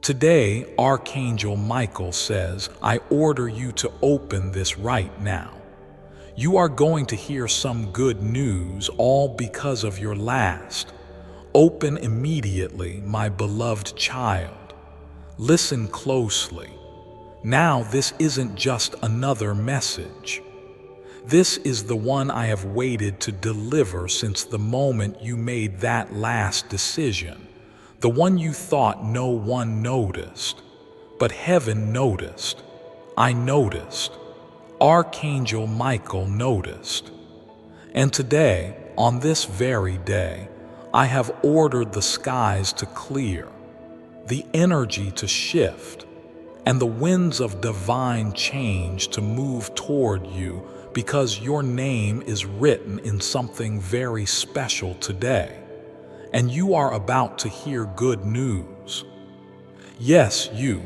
Today, Archangel Michael says, I order you to open this right now. You are going to hear some good news, all because of your last. Open immediately, my beloved child. Listen closely. Now, this isn't just another message. This is the one I have waited to deliver since the moment you made that last decision, the one you thought no one noticed. But heaven noticed. I noticed. Archangel Michael noticed. And today, on this very day, I have ordered the skies to clear, the energy to shift, and the winds of divine change to move toward you, because your name is written in something very special today, and you are about to hear good news. Yes, you,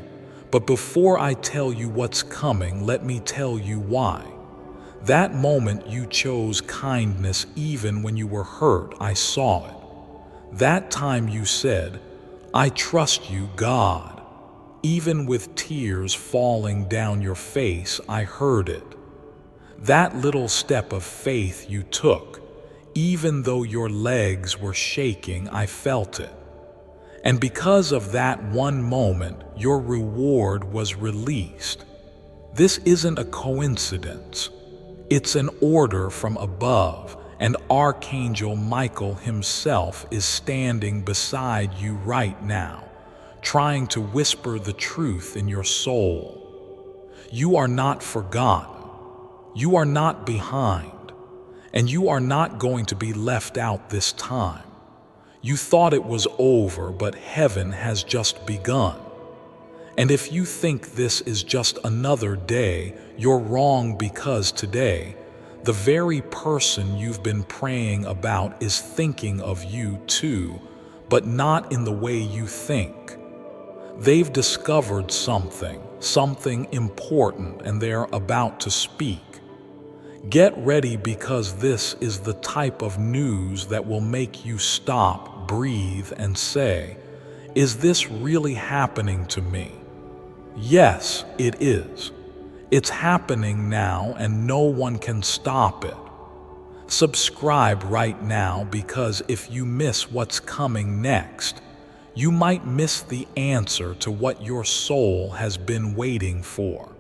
but before I tell you what's coming, let me tell you why. That moment you chose kindness even when you were hurt, I saw it. That time you said, I trust you, God. Even with tears falling down your face, I heard it. That little step of faith you took, even though your legs were shaking, I felt it. And because of that one moment, your reward was released. This isn't a coincidence. It's an order from above, and Archangel Michael himself is standing beside you right now, trying to whisper the truth in your soul. You are not forgotten. You are not behind. And you are not going to be left out this time. You thought it was over, but heaven has just begun. And if you think this is just another day, you're wrong, because today, the very person you've been praying about is thinking of you too, but not in the way you think. They've discovered something important, and they're about to speak. Get ready, because this is the type of news that will make you stop, breathe, and say, is this really happening to me? Yes, it is. It's happening now, and no one can stop it. Subscribe right now, because if you miss what's coming next, you might miss the answer to what your soul has been waiting for.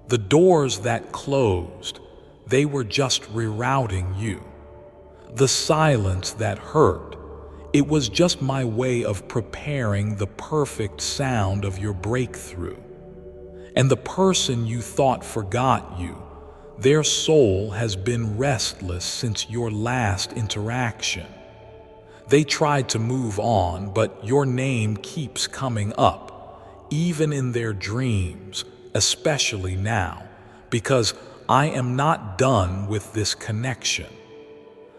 The doors that closed, they were just rerouting you. The silence that hurt, it was just my way of preparing the perfect sound of your breakthrough. And the person you thought forgot you, their soul has been restless since your last interaction. They tried to move on, but your name keeps coming up, even in their dreams, especially now, because I am not done with this connection.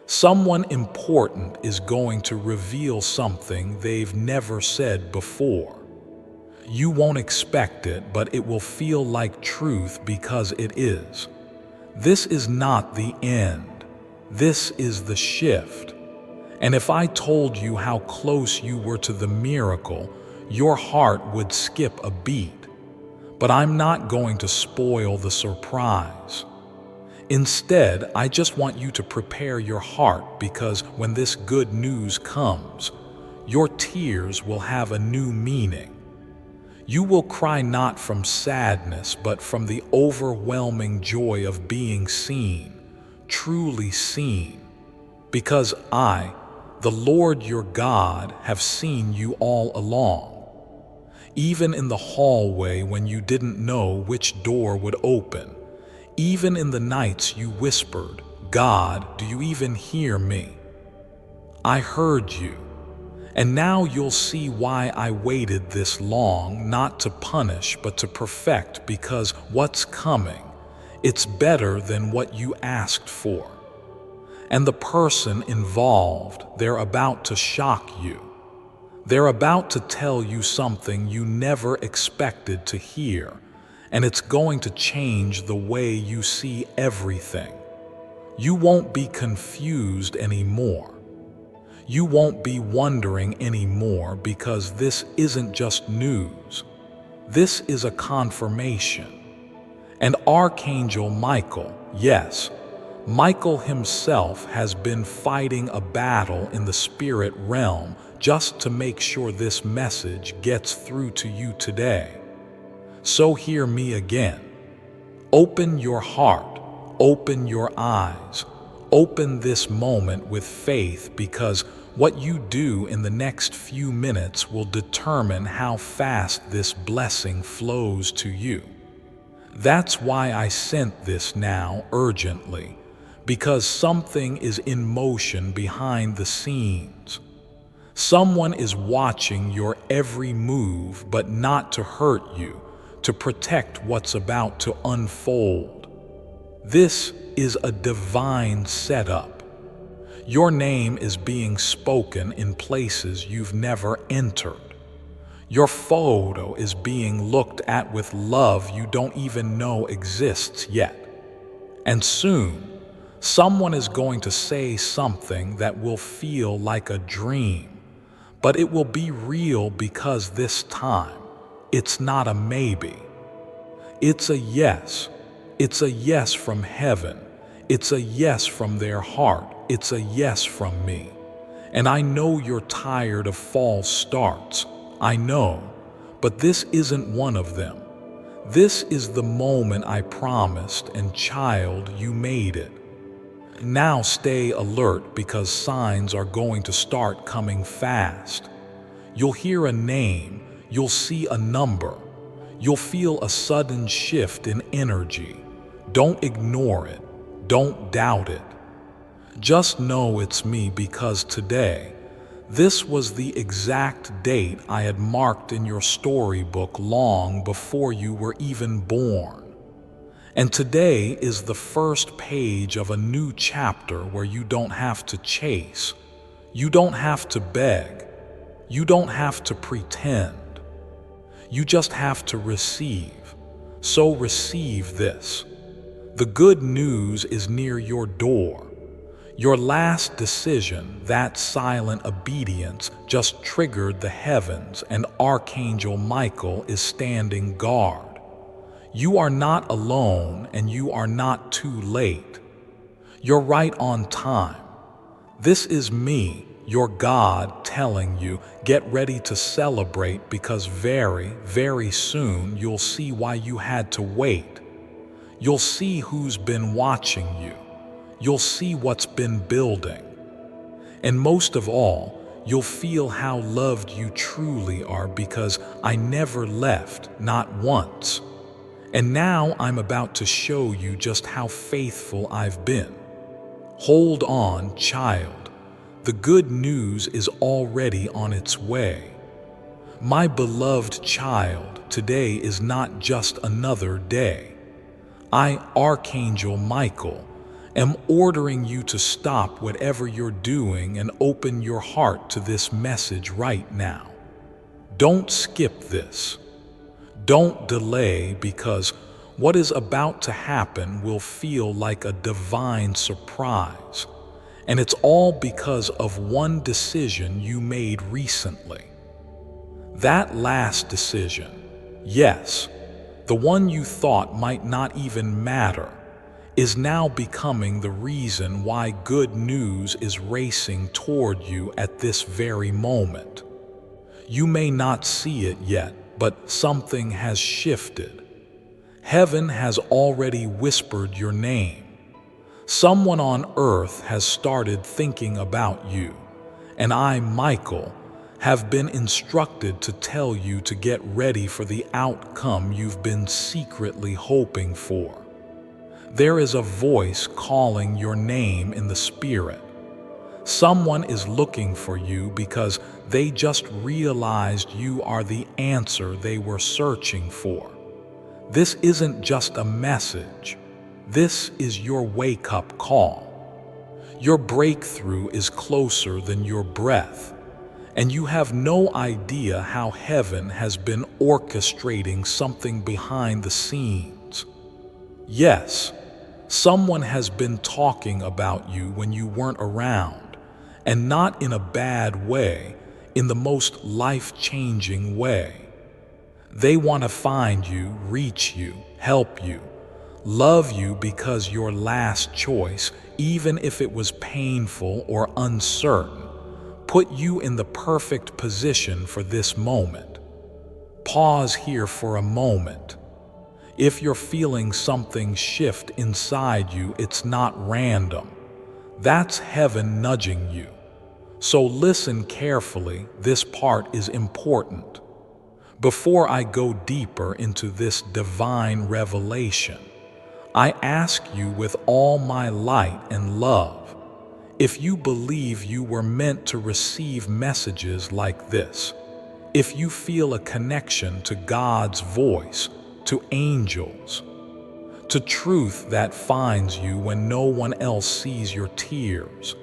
Someone important is going to reveal something they've never said before. You won't expect it, but it will feel like truth, because it is. This is not the end. This is the shift. And if I told you how close you were to the miracle, your heart would skip a beat. But I'm not going to spoil the surprise. Instead, I just want you to prepare your heart, because when this good news comes, your tears will have a new meaning. You will cry not from sadness, but from the overwhelming joy of being seen, truly seen. Because I, the Lord your God, have seen you all along. Even in the hallway when you didn't know which door would open. Even in the nights you whispered, God, do you even hear me? I heard you. And now you'll see why I waited this long, not to punish, but to perfect, because what's coming, it's better than what you asked for. And the person involved, they're about to shock you. They're about to tell you something you never expected to hear, and it's going to change the way you see everything. You won't be confused anymore. You won't be wondering anymore because this isn't just news. This is a confirmation. And Archangel Michael, yes, Michael himself has been fighting a battle in the spirit realm just to make sure this message gets through to you today. So hear me again. Open your heart, open your eyes, open this moment with faith, because what you do in the next few minutes will determine how fast this blessing flows to you. That's why I sent this now urgently, because something is in motion behind the scenes. Someone is watching your every move, but not to hurt you, to protect what's about to unfold. This is a divine setup. Your name is being spoken in places you've never entered. Your photo is being looked at with love you don't even know exists yet. And soon, someone is going to say something that will feel like a dream, but it will be real, because this time, it's not a maybe. It's a yes. It's a yes from heaven. It's a yes from their heart. It's a yes from me. And I know you're tired of false starts. I know, but this isn't one of them. This is the moment I promised, and child, you made it. Now stay alert, because signs are going to start coming fast. You'll hear a name, you'll see a number, you'll feel a sudden shift in energy. Don't ignore it, don't doubt it. Just know it's me, because today, this was the exact date I had marked in your storybook long before you were even born. And today is the first page of a new chapter where you don't have to chase, you don't have to beg, you don't have to pretend. You just have to receive. So receive this. The good news is near your door. Your last decision, that silent obedience, just triggered the heavens, and Archangel Michael is standing guard. You are not alone, and you are not too late. You're right on time. This is me, your God, telling you, get ready to celebrate, because very, very soon you'll see why you had to wait. You'll see who's been watching you. You'll see what's been building. And most of all, you'll feel how loved you truly are, because I never left, not once. And now I'm about to show you just how faithful I've been. Hold on, child. The good news is already on its way. My beloved child, today is not just another day. I, Archangel Michael, am ordering you to stop whatever you're doing and open your heart to this message right now. Don't skip this. Don't delay, because what is about to happen will feel like a divine surprise. And it's all because of one decision you made recently. That last decision, yes, the one you thought might not even matter, is now becoming the reason why good news is racing toward you at this very moment. You may not see it yet, but something has shifted. Heaven has already whispered your name. Someone on earth has started thinking about you, and I, Michael, have been instructed to tell you to get ready for the outcome you've been secretly hoping for. There is a voice calling your name in the spirit. Someone is looking for you because they just realized you are the answer they were searching for. This isn't just a message. This is your wake-up call. Your breakthrough is closer than your breath, and you have no idea how heaven has been orchestrating something behind the scenes. Yes, someone has been talking about you when you weren't around, and not in a bad way, in the most life-changing way. They want to find you, reach you, help you, love you because your last choice, even if it was painful or uncertain, put you in the perfect position for this moment. Pause here for a moment. If you're feeling something shift inside you, it's not random. That's heaven nudging you. So listen carefully, this part is important. Before I go deeper into this divine revelation, I ask you with all my light and love, if you believe you were meant to receive messages like this, if you feel a connection to God's voice, to angels, to truth that finds you when no one else sees your tears,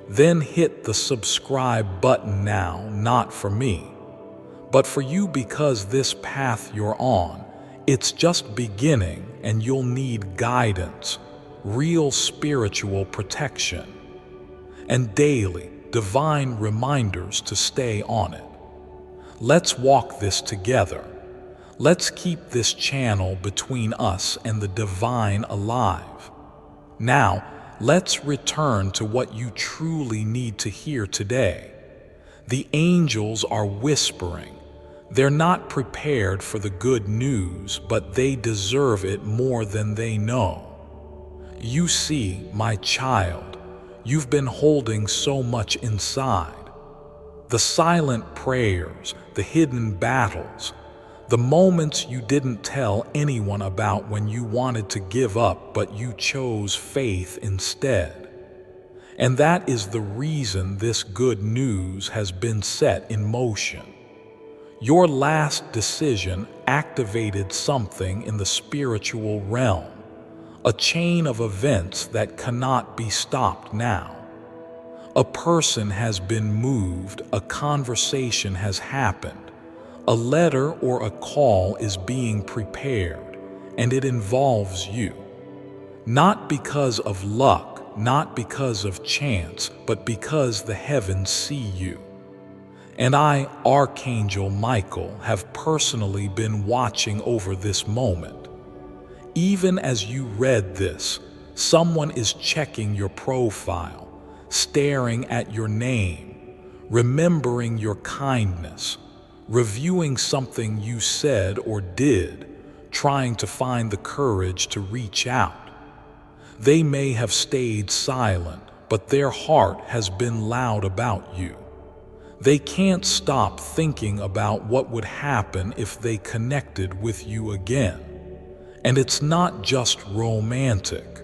then hit the subscribe button now, not for me, but for you, because this path you're on, it's just beginning and you'll need guidance, real spiritual protection, and daily divine reminders to stay on it. Let's walk this together. Let's keep this channel between us and the divine alive. Now, let's return to what you truly need to hear today. The angels are whispering. They're not prepared for the good news, but they deserve it more than they know. You see, my child, you've been holding so much inside. The silent prayers, the hidden battles, the moments you didn't tell anyone about when you wanted to give up but you chose faith instead. And that is the reason this good news has been set in motion. Your last decision activated something in the spiritual realm, a chain of events that cannot be stopped now. A person has been moved, a conversation has happened, a letter or a call is being prepared, and it involves you. Not because of luck, not because of chance, but because the heavens see you. And I, Archangel Michael, have personally been watching over this moment. Even as you read this, someone is checking your profile, staring at your name, remembering your kindness, reviewing something you said or did, trying to find the courage to reach out. They may have stayed silent, but their heart has been loud about you. They can't stop thinking about what would happen if they connected with you again. And it's not just romantic.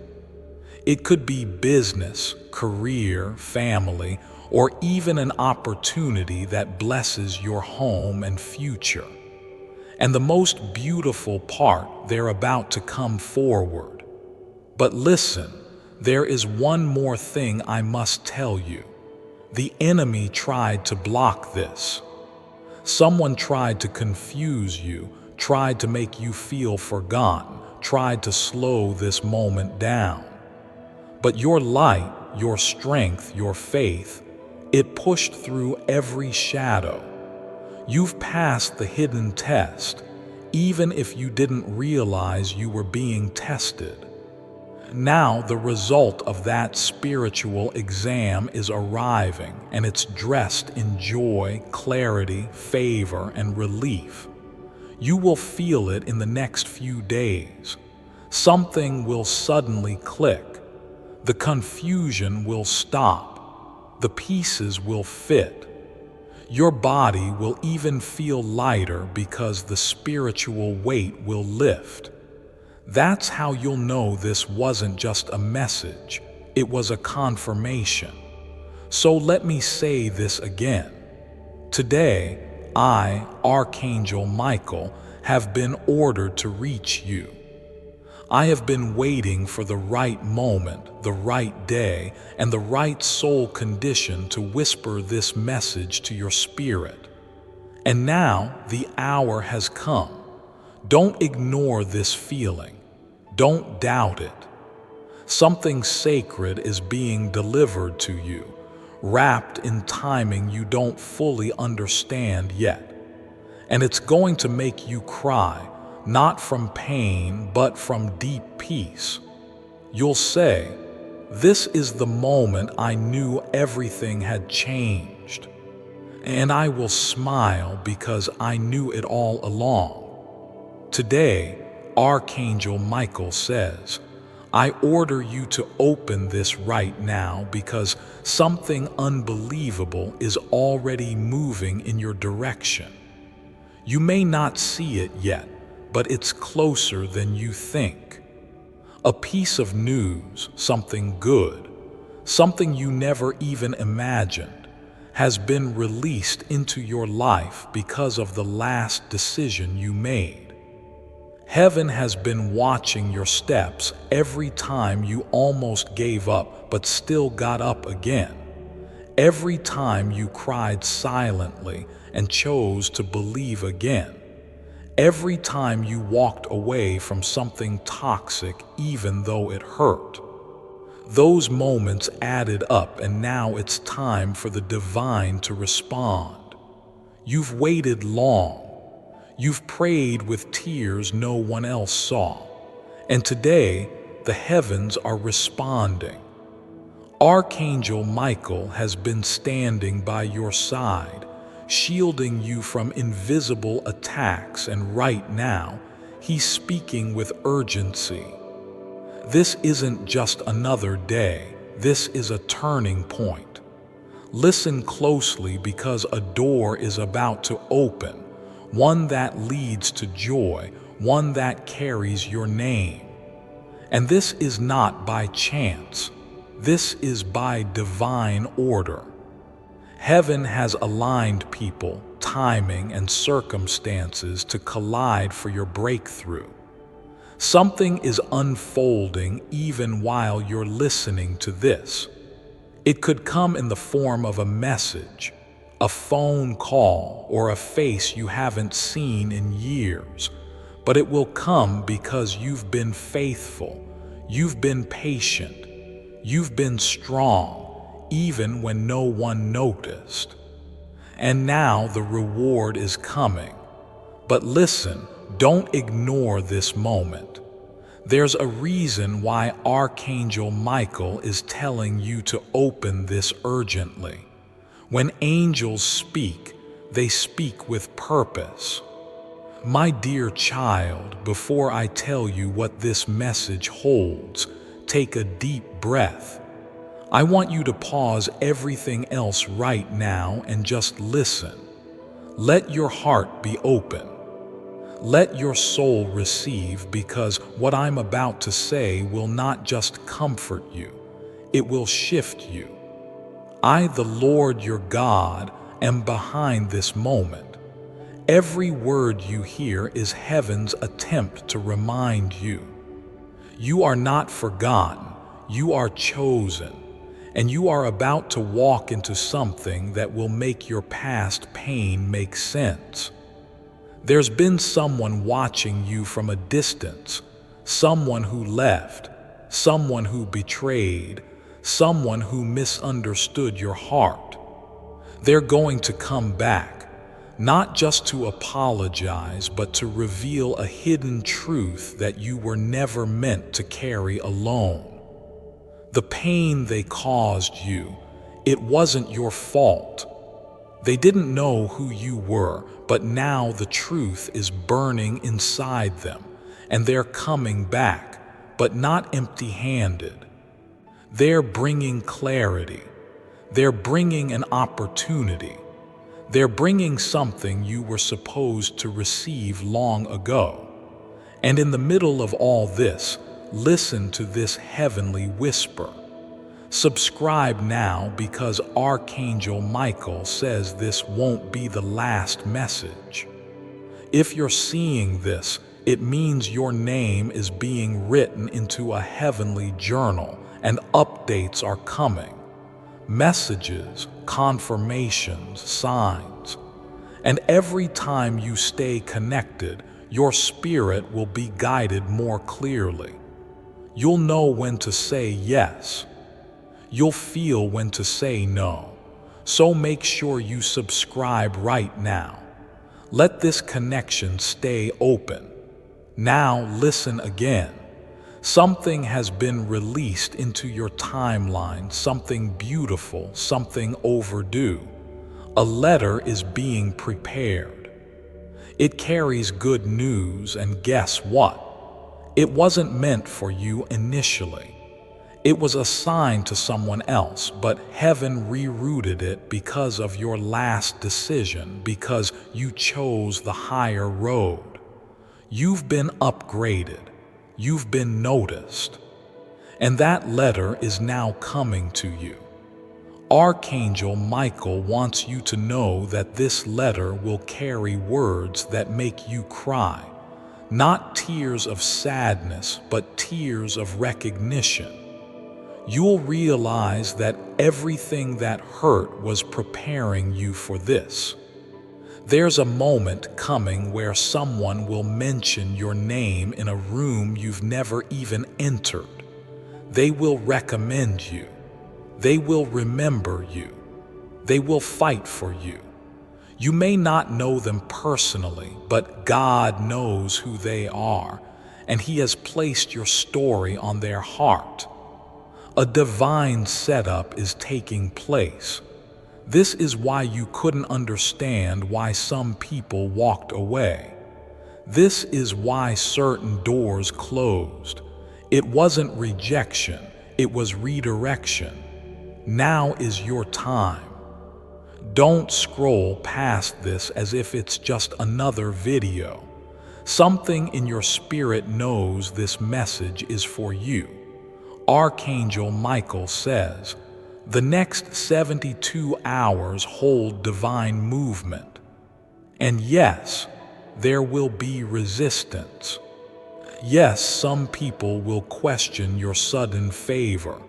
It could be business, career, family, or even an opportunity that blesses your home and future. And the most beautiful part, they're about to come forward. But listen, there is one more thing I must tell you. The enemy tried to block this. Someone tried to confuse you, tried to make you feel forgotten, tried to slow this moment down. But your light, your strength, your faith, it pushed through every shadow. You've passed the hidden test, even if you didn't realize you were being tested. Now the result of that spiritual exam is arriving, and it's dressed in joy, clarity, favor, and relief. You will feel it in the next few days. Something will suddenly click. The confusion will stop. The pieces will fit. Your body will even feel lighter because the spiritual weight will lift. That's how you'll know this wasn't just a message, it was a confirmation. So let me say this again. Today, I, Archangel Michael, have been ordered to reach you. I have been waiting for the right moment, the right day, and the right soul condition to whisper this message to your spirit. And now the hour has come. Don't ignore this feeling. Don't doubt it. Something sacred is being delivered to you. wrapped in timing you don't fully understand yet. And it's going to make you cry, not from pain, but from deep peace. You'll say, "This is the moment I knew everything had changed." And I will smile because I knew it all along. Today, Archangel Michael says, "I order you to open this right now because something unbelievable is already moving in your direction. You may not see it yet, but it's closer than you think. A piece of news, something good, something you never even imagined, has been released into your life because of the last decision you made. Heaven has been watching your steps every time you almost gave up but still got up again. Every time you cried silently and chose to believe again. Every time you walked away from something toxic even though it hurt. Those moments added up, and now it's time for the divine to respond. You've waited long. You've prayed with tears no one else saw. And today, the heavens are responding. Archangel Michael has been standing by your side, shielding you from invisible attacks, and right now, he's speaking with urgency. This isn't just another day, this is a turning point. Listen closely because a door is about to open, one that leads to joy, one that carries your name. And this is not by chance, this is by divine order. Heaven has aligned people, timing, and circumstances to collide for your breakthrough. Something is unfolding even while you're listening to this. It could come in the form of a message, a phone call, or a face you haven't seen in years. But it will come because you've been faithful, you've been patient, you've been strong, even when no one noticed. And now the reward is coming. But listen, don't ignore this moment. There's a reason why Archangel Michael is telling you to open this urgently. When angels speak, they speak with purpose. My dear child, before I tell you what this message holds, take a deep breath. I want you to pause everything else right now and just listen. Let your heart be open. Let your soul receive, because what I'm about to say will not just comfort you, it will shift you. I, the Lord your God, am behind this moment. Every word you hear is heaven's attempt to remind you. You are not forgotten, you are chosen. And you are about to walk into something that will make your past pain make sense. There's been someone watching you from a distance, someone who left, someone who betrayed, someone who misunderstood your heart. They're going to come back, not just to apologize, but to reveal a hidden truth that you were never meant to carry alone. The pain they caused you, it wasn't your fault. They didn't know who you were, but now the truth is burning inside them, and they're coming back, but not empty-handed. They're bringing clarity. They're bringing an opportunity. They're bringing something you were supposed to receive long ago. And in the middle of all this, listen to this heavenly whisper. Subscribe now, because Archangel Michael says this won't be the last message. If you're seeing this, it means your name is being written into a heavenly journal, and updates are coming. Messages, confirmations, signs. And every time you stay connected, your spirit will be guided more clearly. You'll know when to say yes. You'll feel when to say no. So make sure you subscribe right now. Let this connection stay open. Now listen again. Something has been released into your timeline, something beautiful, something overdue. A letter is being prepared. It carries good news, and guess what? It wasn't meant for you initially. It was assigned to someone else, but heaven rerouted it because of your last decision, because you chose the higher road. You've been upgraded. You've been noticed. And that letter is now coming to you. Archangel Michael wants you to know that this letter will carry words that make you cry. Not tears of sadness, but tears of recognition. You'll realize that everything that hurt was preparing you for this. There's a moment coming where someone will mention your name in a room you've never even entered. They will recommend you. They will remember you. They will fight for you. You may not know them personally, but God knows who they are, and He has placed your story on their heart. A divine setup is taking place. This is why you couldn't understand why some people walked away. This is why certain doors closed. It wasn't rejection, it was redirection. Now is your time. Don't scroll past this as if it's just another video. Something in your spirit knows this message is for you. Archangel Michael says, the next 72 hours hold divine movement. And yes, there will be resistance. Yes, some people will question your sudden favor.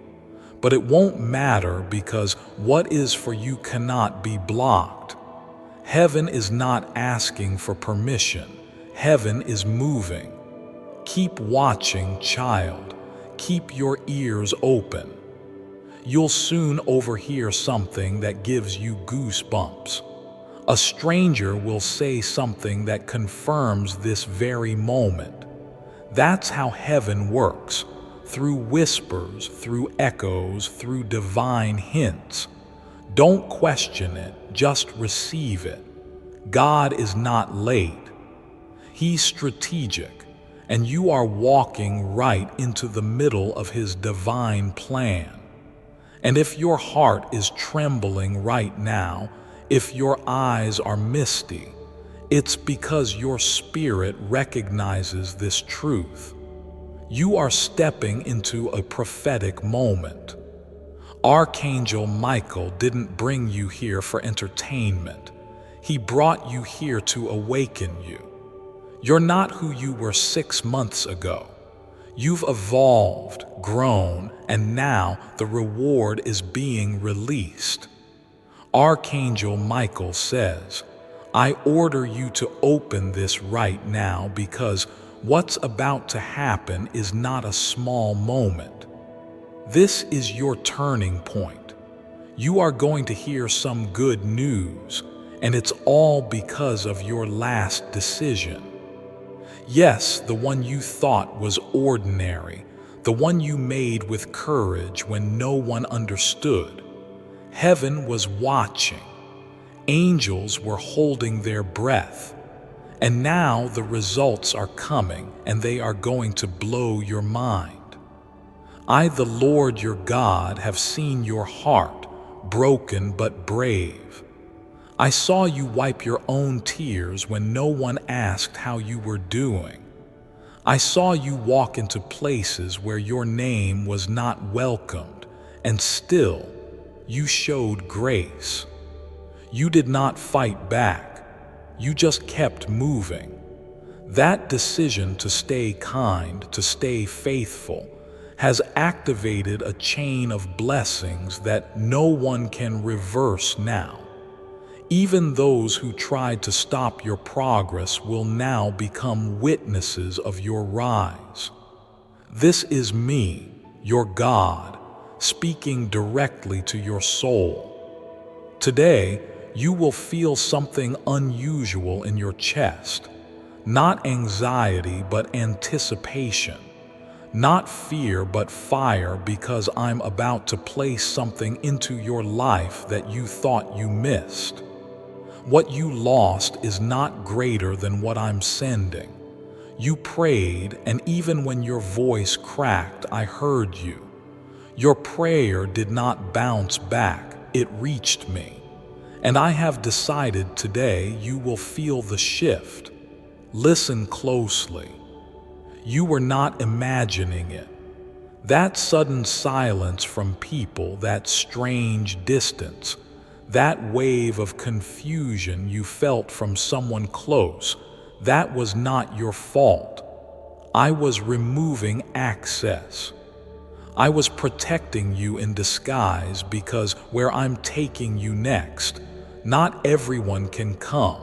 But it won't matter, because what is for you cannot be blocked. Heaven is not asking for permission. Heaven is moving. Keep watching, child. Keep your ears open. You'll soon overhear something that gives you goosebumps. A stranger will say something that confirms this very moment. That's how heaven works. Through whispers, through echoes, through divine hints. Don't question it, just receive it. God is not late. He's strategic, and you are walking right into the middle of His divine plan. And if your heart is trembling right now, if your eyes are misty, it's because your spirit recognizes this truth. You are stepping into a prophetic moment. Archangel Michael didn't bring you here for entertainment. He brought you here to awaken you. You're not who you were 6 months ago. You've evolved, grown, and now the reward is being released. Archangel Michael says, I order you to open this right now, because what's about to happen is not a small moment. This is your turning point. You are going to hear some good news, and it's all because of your last decision. Yes, the one you thought was ordinary, the one you made with courage when no one understood. Heaven was watching. Angels were holding their breath. And now the results are coming, and they are going to blow your mind. I, the Lord your God, have seen your heart, broken but brave. I saw you wipe your own tears when no one asked how you were doing. I saw you walk into places where your name was not welcomed, and still, you showed grace. You did not fight back. You just kept moving. That decision to stay kind, to stay faithful, has activated a chain of blessings that no one can reverse now. Even those who tried to stop your progress will now become witnesses of your rise. This is me, your God, speaking directly to your soul. Today, you will feel something unusual in your chest. Not anxiety, but anticipation. Not fear, but fire, because I'm about to place something into your life that you thought you missed. What you lost is not greater than what I'm sending. You prayed, and even when your voice cracked, I heard you. Your prayer did not bounce back, it reached me. And I have decided today you will feel the shift. Listen closely. You were not imagining it. That sudden silence from people, that strange distance, that wave of confusion you felt from someone close, that was not your fault. I was removing access. I was protecting you in disguise because where I'm taking you next, not everyone can come.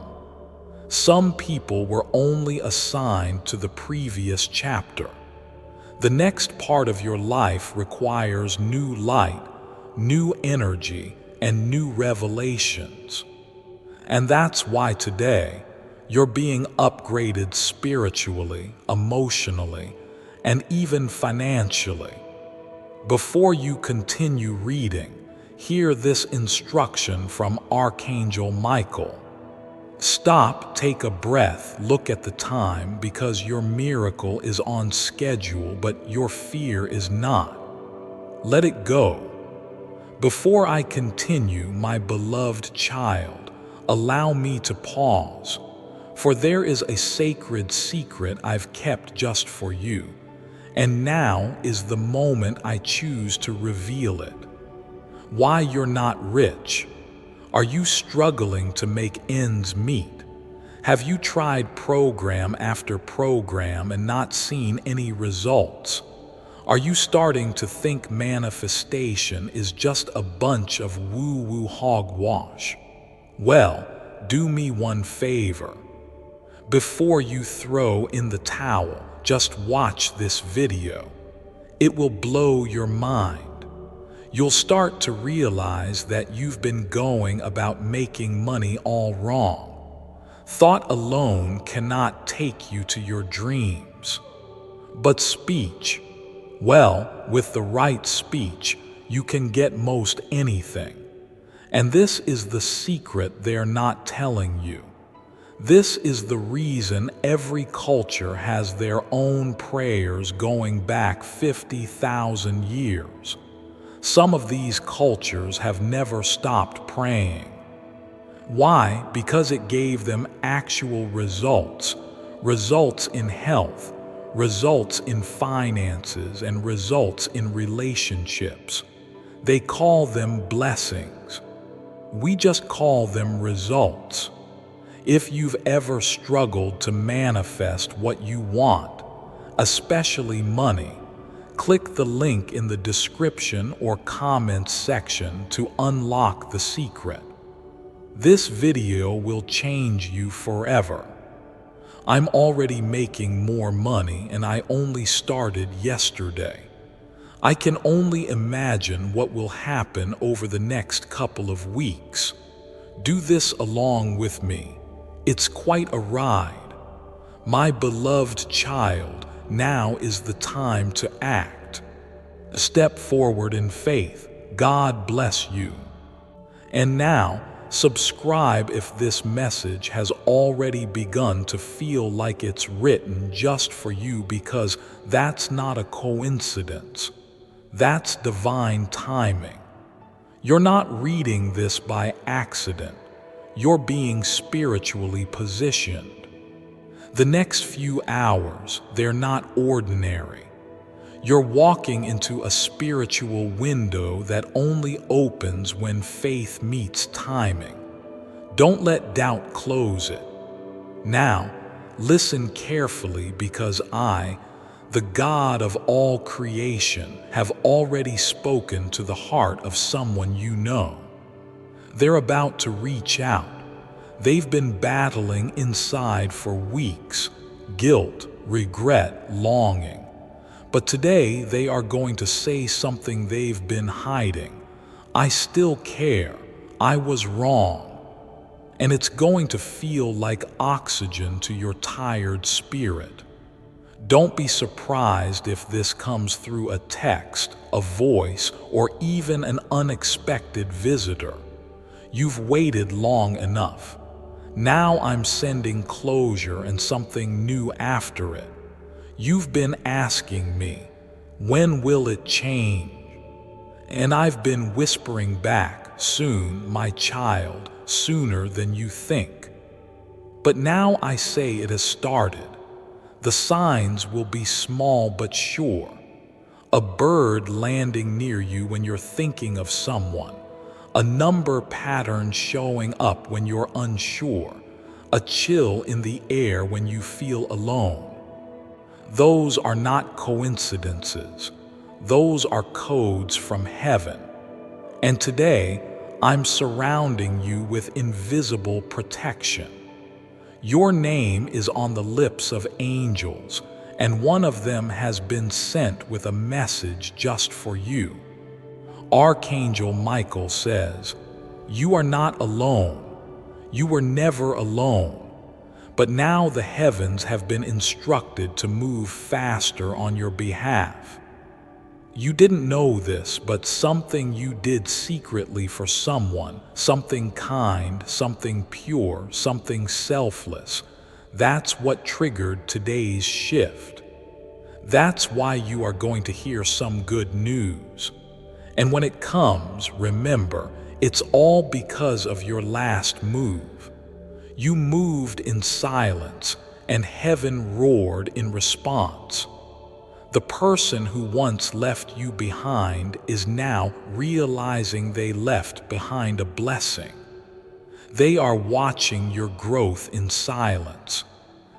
Some people were only assigned to the previous chapter. The next part of your life requires new light, new energy, and new revelations. And that's why today, you're being upgraded spiritually, emotionally, and even financially. Before you continue reading, hear this instruction from Archangel Michael. Stop, take a breath, look at the time, because your miracle is on schedule, but your fear is not. Let it go. Before I continue, my beloved child, allow me to pause, for there is a sacred secret I've kept just for you, and now is the moment I choose to reveal it. Why you're not rich. Are you struggling to make ends meet? Have you tried program after program and not seen any results? Are you starting to think manifestation is just a bunch of woo-woo hogwash? Well, do me one favor. Before you throw in the towel, just watch this video. It will blow your mind. You'll start to realize that you've been going about making money all wrong. Thought alone cannot take you to your dreams. But speech, well, with the right speech, you can get most anything. And this is the secret they're not telling you. This is the reason every culture has their own prayers going back 50,000 years. Some of these cultures have never stopped praying. Why? Because it gave them actual results. Results in health, results in finances, and results in relationships. They call them blessings. We just call them results. If you've ever struggled to manifest what you want, especially money, click the link in the description or comments section to unlock the secret. This video will change you forever. I'm already making more money and I only started yesterday. I can only imagine what will happen over the next couple of weeks. Do this along with me. It's quite a ride. My beloved child, now is the time to act. Step forward in faith. God bless you. And now, subscribe if this message has already begun to feel like it's written just for you, because that's not a coincidence. That's divine timing. You're not reading this by accident. You're being spiritually positioned. The next few hours, they're not ordinary. You're walking into a spiritual window that only opens when faith meets timing. Don't let doubt close it. Now, listen carefully, because I, the God of all creation, have already spoken to the heart of someone you know. They're about to reach out. They've been battling inside for weeks, guilt, regret, longing. But today they are going to say something they've been hiding. I still care. I was wrong. And it's going to feel like oxygen to your tired spirit. Don't be surprised if this comes through a text, a voice, or even an unexpected visitor. You've waited long enough. Now I'm sending closure and something new after it. You've been asking me, when will it change? And I've been whispering back, soon, my child, sooner than you think. But now I say it has started. The signs will be small but sure. A bird landing near you when you're thinking of someone. A number pattern showing up when you're unsure. A chill in the air when you feel alone. Those are not coincidences. Those are codes from heaven. And today, I'm surrounding you with invisible protection. Your name is on the lips of angels, and one of them has been sent with a message just for you. Archangel Michael says, "You are not alone. You were never alone. But now the heavens have been instructed to move faster on your behalf. You didn't know this, but something you did secretly for someone, something kind, something pure, something selfless, that's what triggered today's shift. That's why you are going to hear some good news. And when it comes, remember, it's all because of your last move. You moved in silence, and heaven roared in response. The person who once left you behind is now realizing they left behind a blessing. They are watching your growth in silence.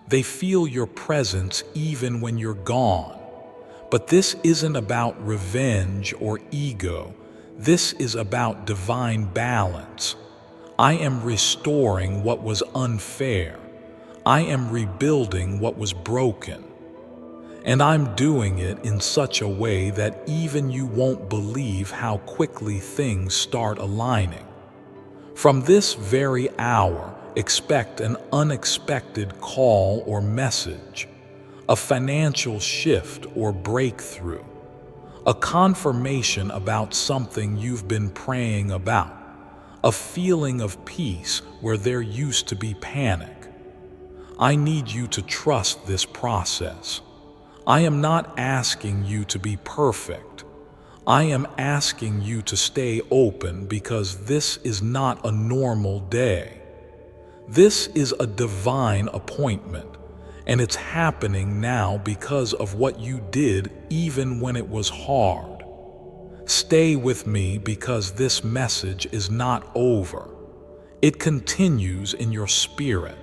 They feel your presence even when you're gone. But this isn't about revenge or ego. This is about divine balance. I am restoring what was unfair. I am rebuilding what was broken. And I'm doing it in such a way that even you won't believe how quickly things start aligning. From this very hour, expect an unexpected call or message, a financial shift or breakthrough, a confirmation about something you've been praying about, a feeling of peace where there used to be panic. I need you to trust this process. I am not asking you to be perfect. I am asking you to stay open because this is not a normal day. This is a divine appointment, and it's happening now because of what you did even when it was hard. Stay with me because this message is not over. It continues in your spirit.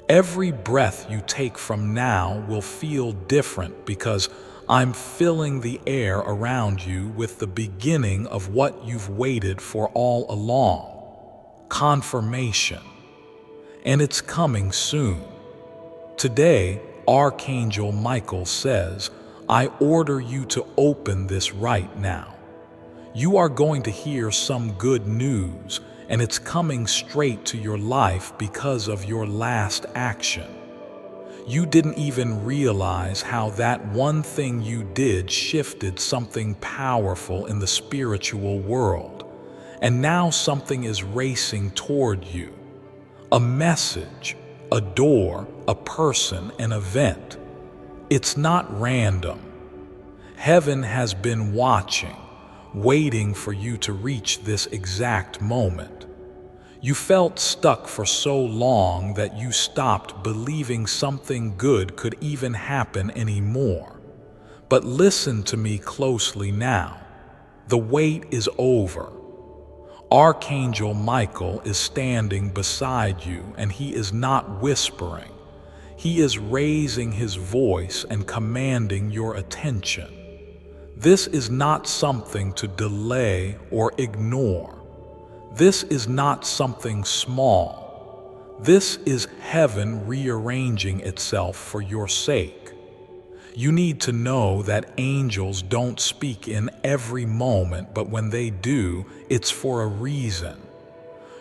Every breath you take from now will feel different because I'm filling the air around you with the beginning of what you've waited for all along. Confirmation. And it's coming soon. Today, Archangel Michael says, I order you to open this right now. You are going to hear some good news, and it's coming straight to your life because of your last action. You didn't even realize how that one thing you did shifted something powerful in the spiritual world. And now something is racing toward you. A message, a door, a person, an event. It's not random. Heaven has been watching, waiting for you to reach this exact moment. You felt stuck for so long that you stopped believing something good could even happen anymore. But listen to me closely now. The wait is over. Archangel Michael is standing beside you, and he is not whispering. He is raising his voice and commanding your attention. This is not something to delay or ignore. This is not something small. This is heaven rearranging itself for your sake. You need to know that angels don't speak in every moment, but when they do, it's for a reason.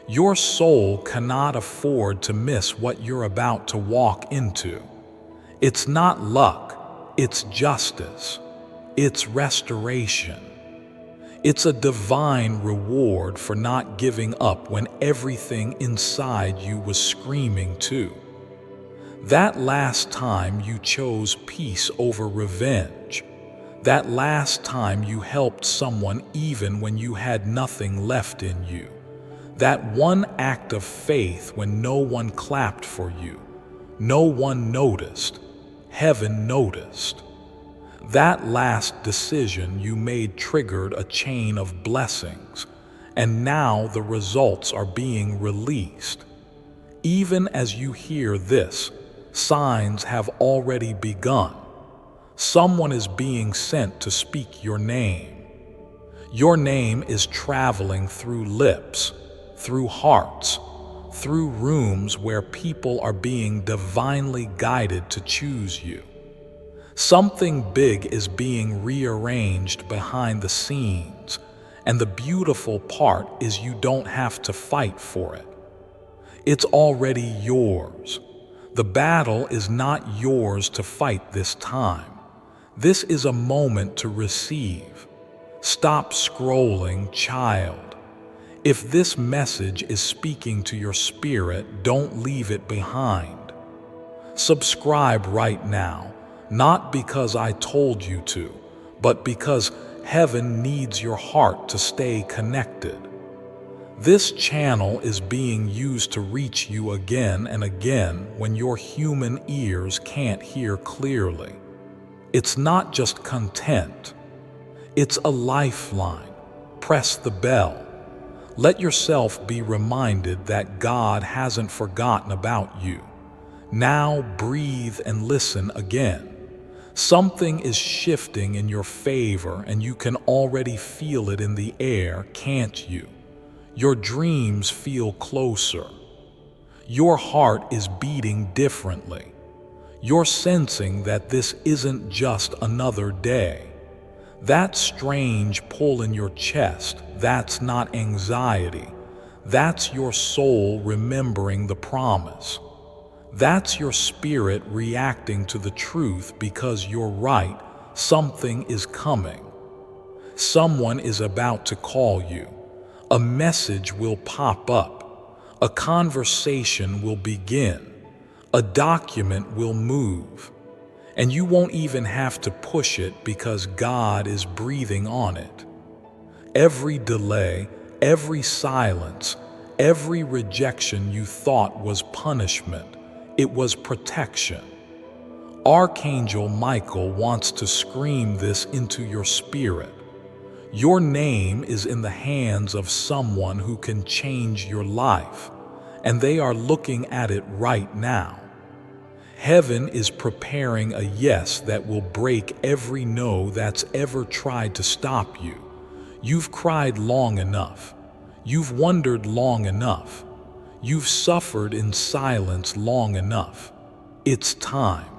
Your soul cannot afford to miss what you're about to walk into. It's not luck, it's justice, it's restoration. It's a divine reward for not giving up when everything inside you was screaming too. That last time you chose peace over revenge. That last time you helped someone even when you had nothing left in you. That one act of faith when no one clapped for you. No one noticed. Heaven noticed. That last decision you made triggered a chain of blessings, and now the results are being released. Even as you hear this, signs have already begun. Someone is being sent to speak your name. Your name is traveling through lips, through hearts, through rooms where people are being divinely guided to choose you. Something big is being rearranged behind the scenes, and the beautiful part is you don't have to fight for it. It's already yours. The battle is not yours to fight this time. This is a moment to receive. Stop scrolling, child. If this message is speaking to your spirit, don't leave it behind. Subscribe right now. Not because I told you to, but because heaven needs your heart to stay connected. This channel is being used to reach you again and again when your human ears can't hear clearly. It's not just content. It's a lifeline. Press the bell. Let yourself be reminded that God hasn't forgotten about you. Now breathe and listen again. Something is shifting in your favor, and you can already feel it in the air, can't you? Your dreams feel closer. Your heart is beating differently. You're sensing that this isn't just another day. That strange pull in your chest, that's not anxiety. That's your soul remembering the promise. That's your spirit reacting to the truth because you're right, something is coming. Someone is about to call you. A message will pop up. A conversation will begin. A document will move. And you won't even have to push it because God is breathing on it. Every delay, every silence, every rejection you thought was punishment, it was protection. Archangel Michael wants to scream this into your spirit. Your name is in the hands of someone who can change your life, and they are looking at it right now. Heaven is preparing a yes that will break every no that's ever tried to stop you. You've cried long enough. You've wondered long enough. You've suffered in silence long enough. It's time.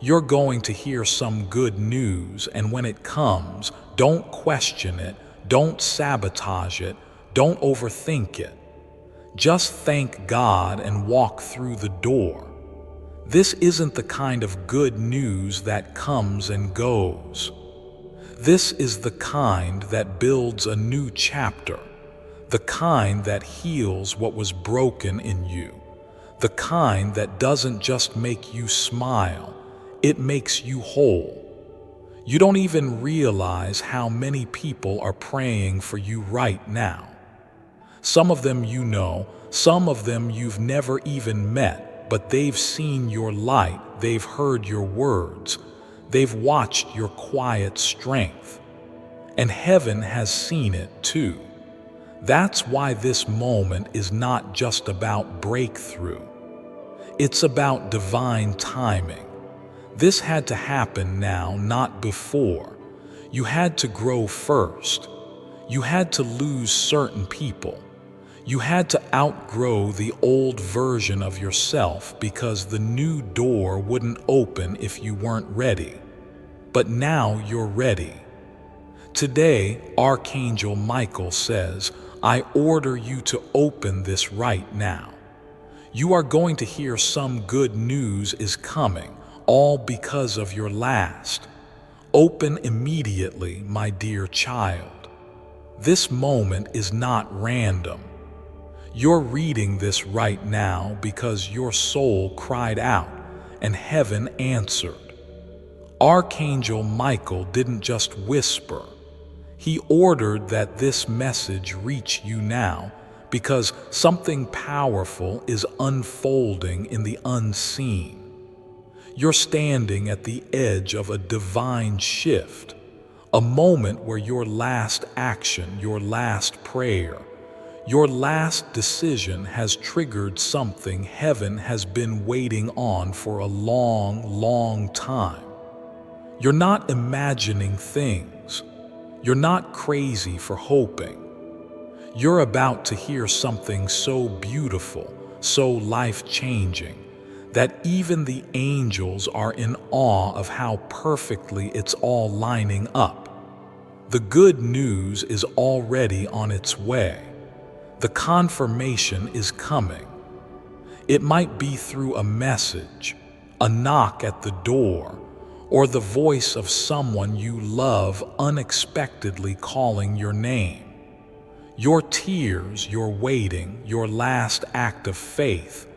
You're going to hear some good news, and when it comes, don't question it, don't sabotage it, don't overthink it. Just thank God and walk through the door. This isn't the kind of good news that comes and goes. This is the kind that builds a new chapter. The kind that heals what was broken in you. The kind that doesn't just make you smile, it makes you whole. You don't even realize how many people are praying for you right now. Some of them you know, some of them you've never even met, but they've seen your light, they've heard your words, they've watched your quiet strength. And heaven has seen it too. That's why this moment is not just about breakthrough. It's about divine timing. This had to happen now, not before. You had to grow first. You had to lose certain people. You had to outgrow the old version of yourself because the new door wouldn't open if you weren't ready. But now you're ready. Today, Archangel Michael says, I order you to open this right now. You are going to hear some good news is coming, all because of your last. Open immediately, my dear child. This moment is not random. You're reading this right now because your soul cried out and heaven answered. Archangel Michael didn't just whisper. He ordered that this message reach you now because something powerful is unfolding in the unseen. You're standing at the edge of a divine shift, a moment where your last action, your last prayer, your last decision has triggered something heaven has been waiting on for a long, long time. You're not imagining things. You're not crazy for hoping. You're about to hear something so beautiful, so life-changing, that even the angels are in awe of how perfectly it's all lining up. The good news is already on its way. The confirmation is coming. It might be through a message, a knock at the door, or the voice of someone you love unexpectedly calling your name. Your tears, your waiting, your last act of faith,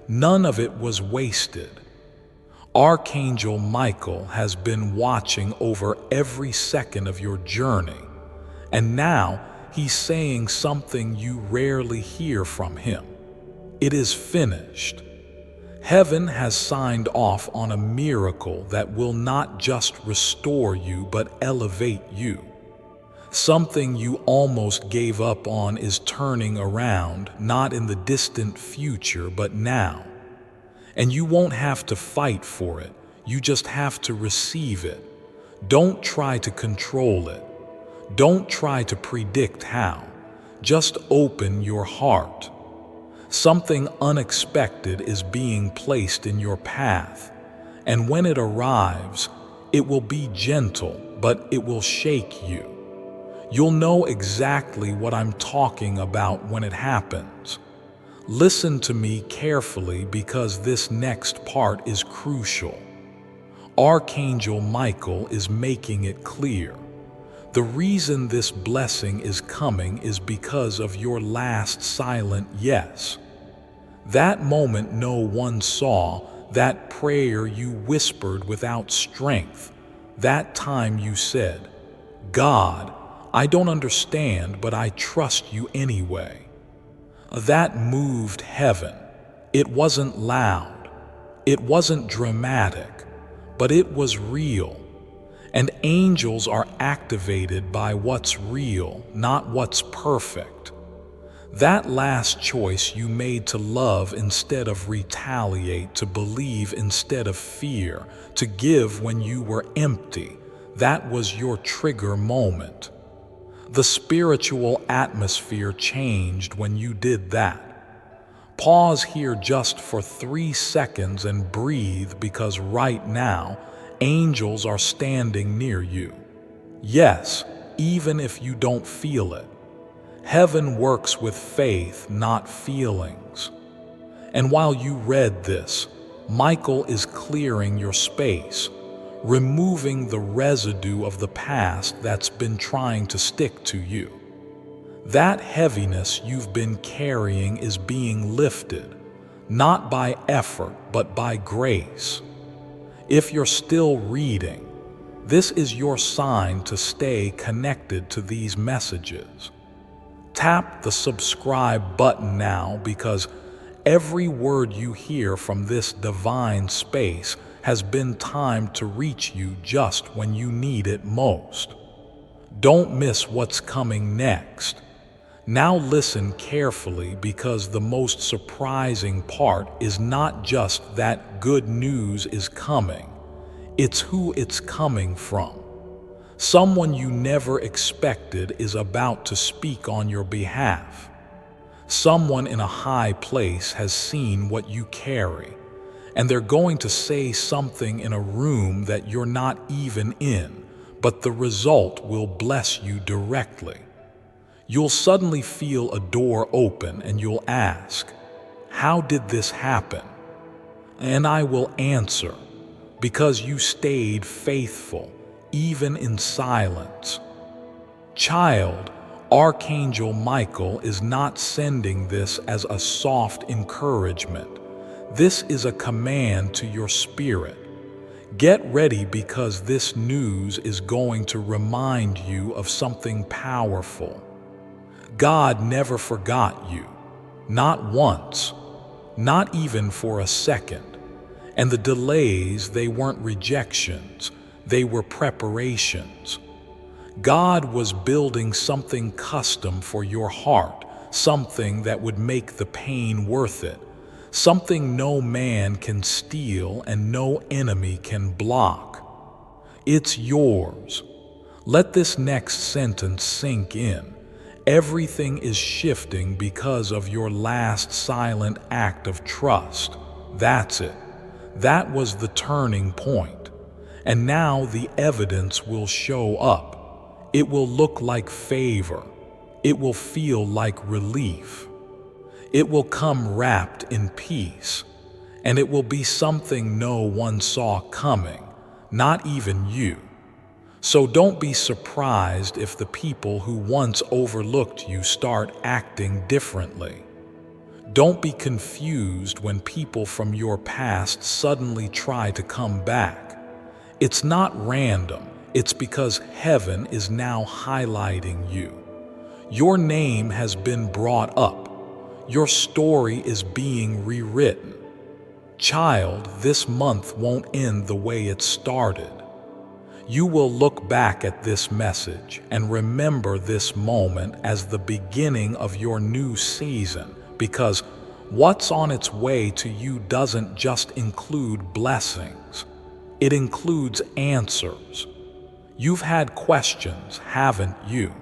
none of it was wasted. Archangel Michael has been watching over every second of your journey, and now he's saying something you rarely hear from him. It is finished. Heaven has signed off on a miracle that will not just restore you but elevate you. Something you almost gave up on is turning around, not in the distant future but now. And you won't have to fight for it, you just have to receive it. Don't try to control it. Don't try to predict how. Just open your heart. Something unexpected is being placed in your path, and when it arrives, it will be gentle, but it will shake you. You'll know exactly what I'm talking about when it happens. Listen to me carefully because this next part is crucial. Archangel Michael is making it clear. The reason this blessing is coming is because of your last silent yes. That moment no one saw, that prayer you whispered without strength, that time you said, God, I don't understand, but I trust you anyway. That moved heaven. It wasn't loud. It wasn't dramatic, but it was real. And angels are activated by what's real, not what's perfect. That last choice you made to love instead of retaliate, to believe instead of fear, to give when you were empty, that was your trigger moment. The spiritual atmosphere changed when you did that. Pause here just for 3 seconds and breathe, because right now, angels are standing near you. Yes, even if you don't feel it. Heaven works with faith, not feelings. And while you read this, Michael is clearing your space, removing the residue of the past that's been trying to stick to you. That heaviness you've been carrying is being lifted, not by effort, but by grace. If you're still reading, this is your sign to stay connected to these messages. Tap the subscribe button now, because every word you hear from this divine space has been timed to reach you just when you need it most. Don't miss what's coming next. Now listen carefully, because the most surprising part is not just that good news is coming, it's who it's coming from. Someone you never expected is about to speak on your behalf. Someone in a high place has seen what you carry, and they're going to say something in a room that you're not even in, but the result will bless you directly. You'll suddenly feel a door open and you'll ask, "How did this happen?" And I will answer, "Because you stayed faithful, even in silence." Child, Archangel Michael is not sending this as a soft encouragement. This is a command to your spirit. Get ready, because this news is going to remind you of something powerful. God never forgot you, not once, not even for a second. And the delays, they weren't rejections, they were preparations. God was building something custom for your heart, something that would make the pain worth it, something no man can steal and no enemy can block. It's yours. Let this next sentence sink in. Everything is shifting because of your last silent act of trust. That's it. That was the turning point. And now the evidence will show up. It will look like favor. It will feel like relief. It will come wrapped in peace. And it will be something no one saw coming, not even you. So don't be surprised if the people who once overlooked you start acting differently. Don't be confused when people from your past suddenly try to come back. It's not random. It's because heaven is now highlighting you. Your name has been brought up. Your story is being rewritten. Child, this month won't end the way it started. You will look back at this message and remember this moment as the beginning of your new season, because what's on its way to you doesn't just include blessings. It includes answers. You've had questions, haven't you?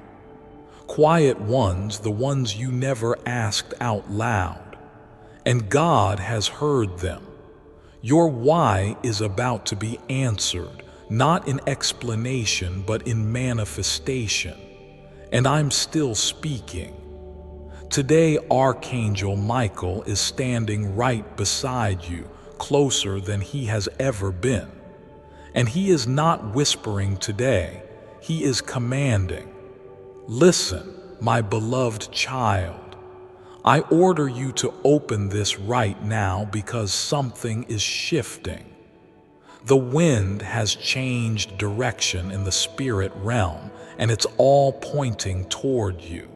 Quiet ones, the ones you never asked out loud. And God has heard them. Your why is about to be answered, not in explanation, but in manifestation. And I'm still speaking. Today, Archangel Michael is standing right beside you, closer than he has ever been. And he is not whispering today, he is commanding. Listen, my beloved child. I order you to open this right now, because something is shifting. The wind has changed direction in the spirit realm, and it's all pointing toward you.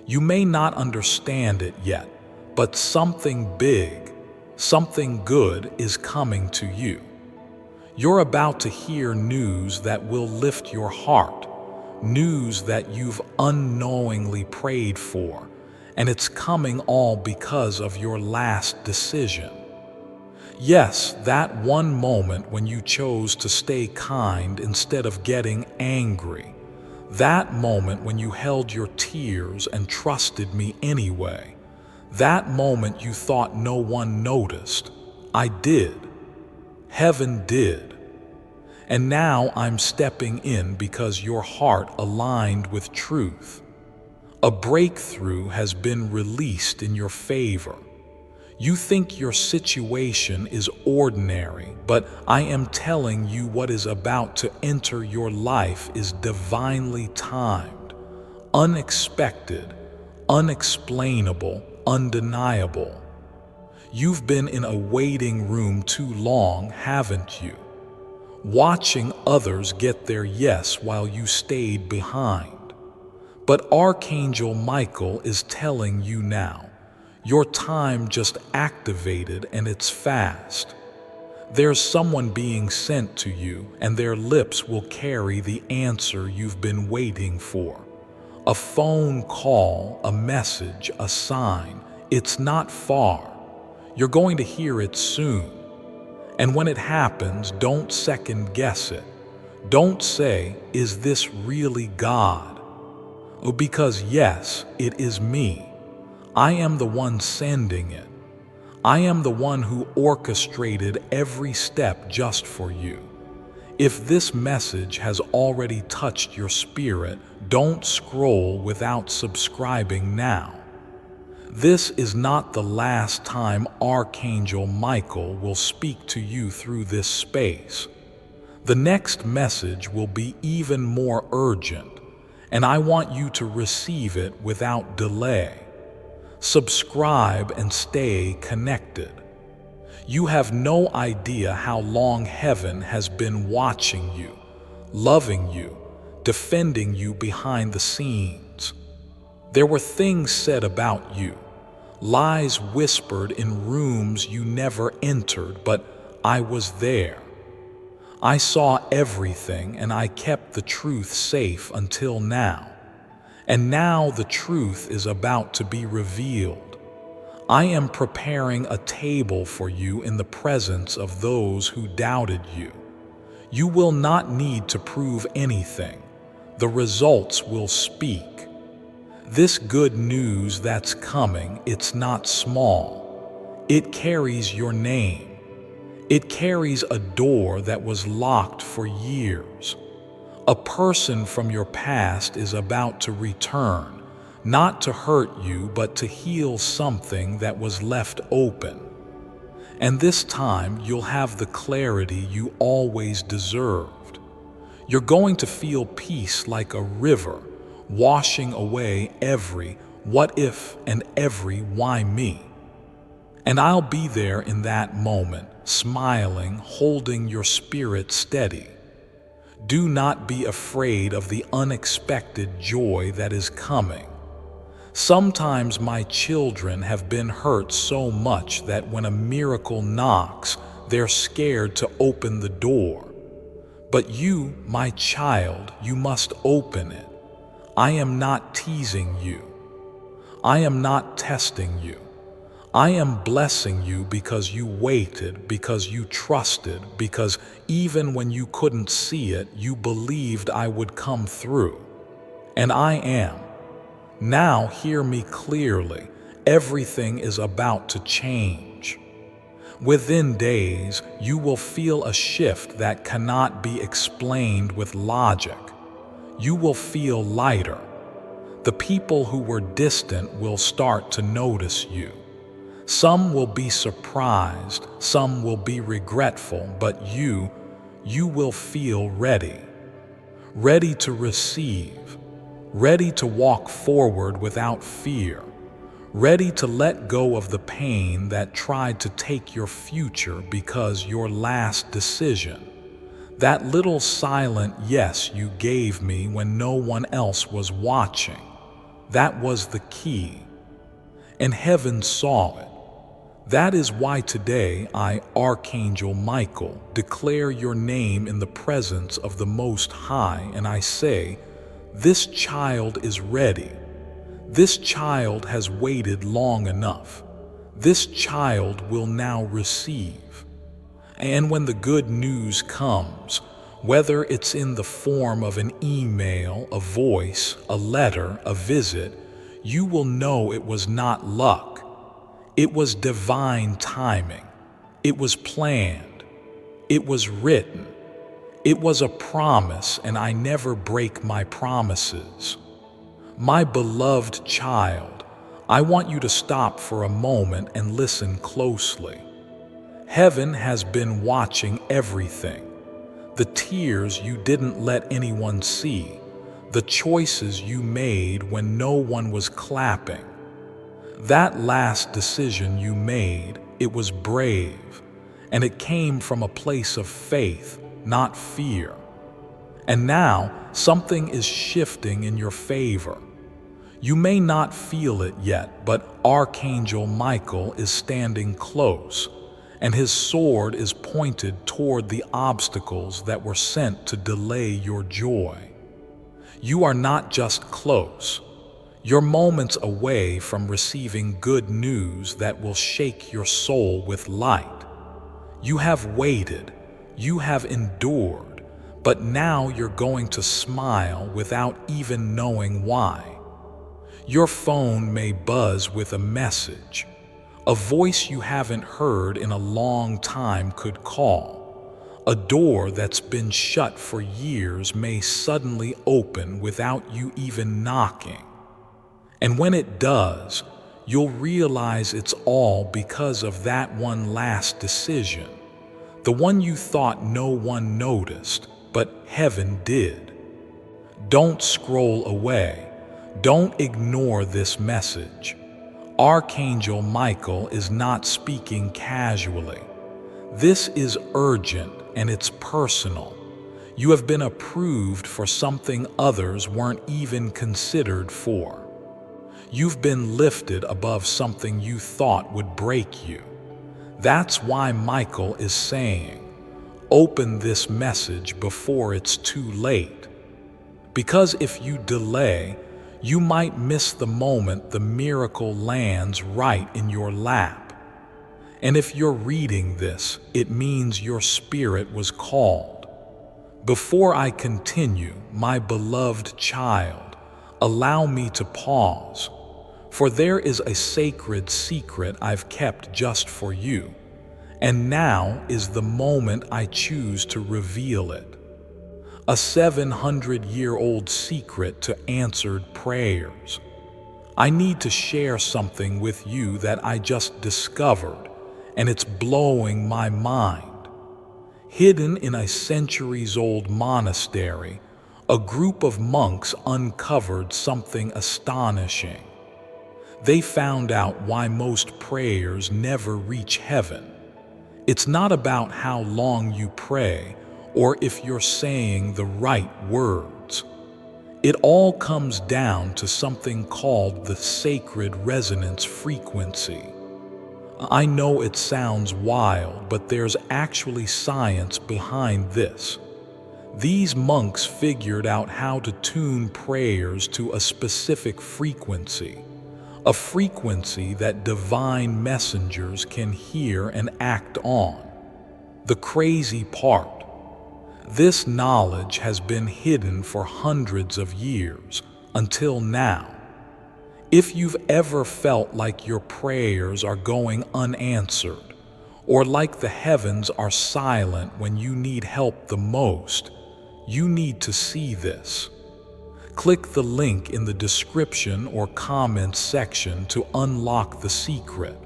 You may not understand it yet, but something big, something good is coming to you. You're about to hear news that will lift your heart, news that you've unknowingly prayed for, and it's coming all because of your last decision. Yes, that one moment when you chose to stay kind instead of getting angry. That moment when you held your tears and trusted me anyway. That moment you thought no one noticed. I did. Heaven did. And now I'm stepping in because your heart aligned with truth. A breakthrough has been released in your favor. You think your situation is ordinary, but I am telling you what is about to enter your life is divinely timed, unexpected, unexplainable, undeniable. You've been in a waiting room too long, haven't you? Watching others get their yes while you stayed behind. But Archangel Michael is telling you now, your time just activated, and it's fast. There's someone being sent to you, and their lips will carry the answer you've been waiting for. A phone call, a message, a sign. It's not far. You're going to hear it soon. And when it happens, don't second guess it. Don't say, "Is this really God?" Because yes, it is me. I am the one sending it. I am the one who orchestrated every step just for you. If this message has already touched your spirit, don't scroll without subscribing now. This is not the last time Archangel Michael will speak to you through this space. The next message will be even more urgent, and I want you to receive it without delay. Subscribe and stay connected. You have no idea how long heaven has been watching you, loving you, defending you behind the scenes. There were things said about you, lies whispered in rooms you never entered, but I was there. I saw everything and I kept the truth safe until now. And now the truth is about to be revealed. I am preparing a table for you in the presence of those who doubted you. You will not need to prove anything. The results will speak. This good news that's coming, it's not small. It carries your name. It carries a door that was locked for years. A person from your past is about to return. Not to hurt you, but to heal something that was left open. And this time, you'll have the clarity you always deserved. You're going to feel peace like a river, washing away every what if and every why me. And I'll be there in that moment, smiling, holding your spirit steady. Do not be afraid of the unexpected joy that is coming. Sometimes my children have been hurt so much that when a miracle knocks, they're scared to open the door. But you, my child, you must open it. I am not teasing you. I am not testing you. I am blessing you because you waited, because you trusted, because even when you couldn't see it, you believed I would come through. And I am. Now hear me clearly. Everything is about to change. Within days, you will feel a shift that cannot be explained with logic. You will feel lighter. The people who were distant will start to notice you. Some will be surprised, some will be regretful, but you will feel ready. Ready to receive. Ready to walk forward without fear, ready to let go of the pain that tried to take your future because your last decision, that little silent yes you gave me when no one else was watching, that was the key. And heaven saw it. That is why today I, Archangel Michael, declare your name in the presence of the Most High, and I say, this child is ready. This child has waited long enough. This child will now receive. And when the good news comes, whether it's in the form of an email, a voice, a letter, a visit, you will know it was not luck. It was divine timing. It was planned. It was written. It was a promise, and I never break my promises. My beloved child, I want you to stop for a moment and listen closely. Heaven has been watching everything. The tears you didn't let anyone see, the choices you made when no one was clapping. That last decision you made, it was brave, and it came from a place of faith, not fear. And now something is shifting in your favor. You may not feel it yet, but Archangel Michael is standing close, and his sword is pointed toward the obstacles that were sent to delay your joy. You are not just close. You're moments away from receiving good news that will shake your soul with light. You have waited. You have endured, but now you're going to smile without even knowing why. Your phone may buzz with a message. A voice you haven't heard in a long time could call. A door that's been shut for years may suddenly open without you even knocking. And when it does, you'll realize it's all because of that one last decision, the one you thought no one noticed, but heaven did. Don't scroll away. Don't ignore this message. Archangel Michael is not speaking casually. This is urgent and it's personal. You have been approved for something others weren't even considered for. You've been lifted above something you thought would break you. That's why Michael is saying, open this message before it's too late. Because if you delay, you might miss the moment the miracle lands right in your lap. And if you're reading this, it means your spirit was called. Before I continue, my beloved child, allow me to pause, for there is a sacred secret I've kept just for you, and now is the moment I choose to reveal it. A 700-year-old secret to answered prayers. I need to share something with you that I just discovered, and it's blowing my mind. Hidden in a centuries-old monastery, a group of monks uncovered something astonishing. They found out why most prayers never reach heaven. It's not about how long you pray or if you're saying the right words. It all comes down to something called the sacred resonance frequency. I know it sounds wild, but there's actually science behind this. These monks figured out how to tune prayers to a specific frequency, a frequency that divine messengers can hear and act on. The crazy part, this knowledge has been hidden for hundreds of years, until now. If you've ever felt like your prayers are going unanswered, or like the heavens are silent when you need help the most, you need to see this. Click the link in the description or comments section to unlock the secret.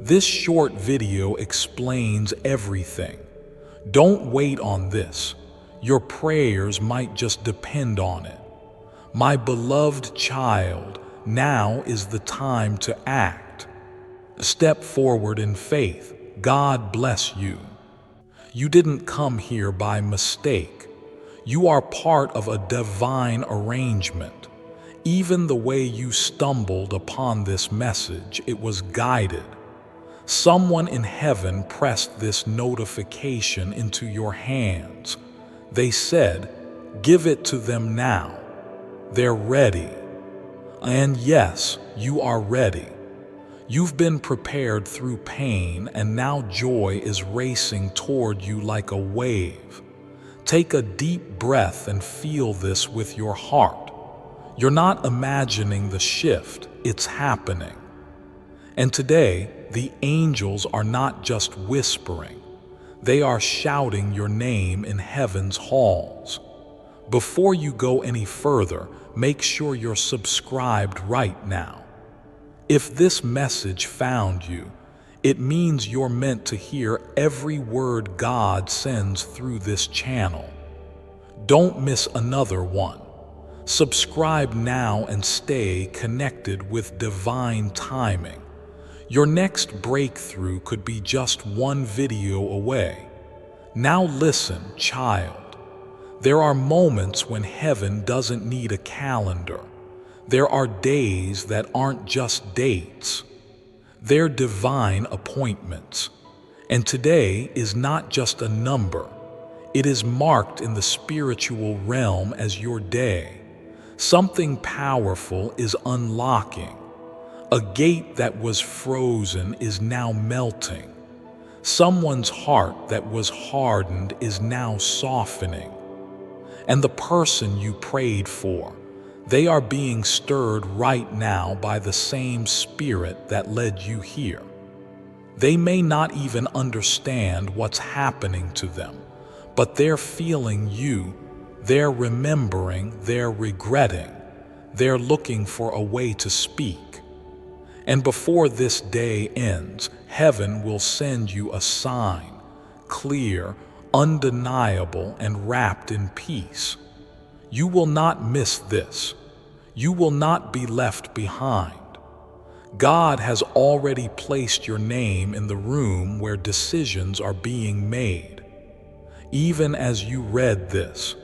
This short video explains everything. Don't wait on this. Your prayers might just depend on it. My beloved child, now is the time to act. Step forward in faith. God bless you. You didn't come here by mistake. You are part of a divine arrangement. Even the way you stumbled upon this message, it was guided. Someone in heaven pressed this notification into your hands. They said, give it to them now. They're ready. And yes, you are ready. You've been prepared through pain, and now joy is racing toward you like a wave. Take a deep breath and feel this with your heart. You're not imagining the shift, it's happening. And today, the angels are not just whispering. They are shouting your name in heaven's halls. Before you go any further, make sure you're subscribed right now. If this message found you, it means you're meant to hear every word God sends through this channel. Don't miss another one. Subscribe now and stay connected with divine timing. Your next breakthrough could be just one video away. Now listen, child. There are moments when heaven doesn't need a calendar. There are days that aren't just dates. They're divine appointments. And today is not just a number. It is marked in the spiritual realm as your day. Something powerful is unlocking. A gate that was frozen is now melting. Someone's heart that was hardened is now softening. And the person you prayed for, they are being stirred right now by the same spirit that led you here. They may not even understand what's happening to them, but they're feeling you, they're remembering, they're regretting, they're looking for a way to speak. And before this day ends, heaven will send you a sign, clear, undeniable, and wrapped in peace. You will not miss this. You will not be left behind. God has already placed your name in the room where decisions are being made. Even as you read this,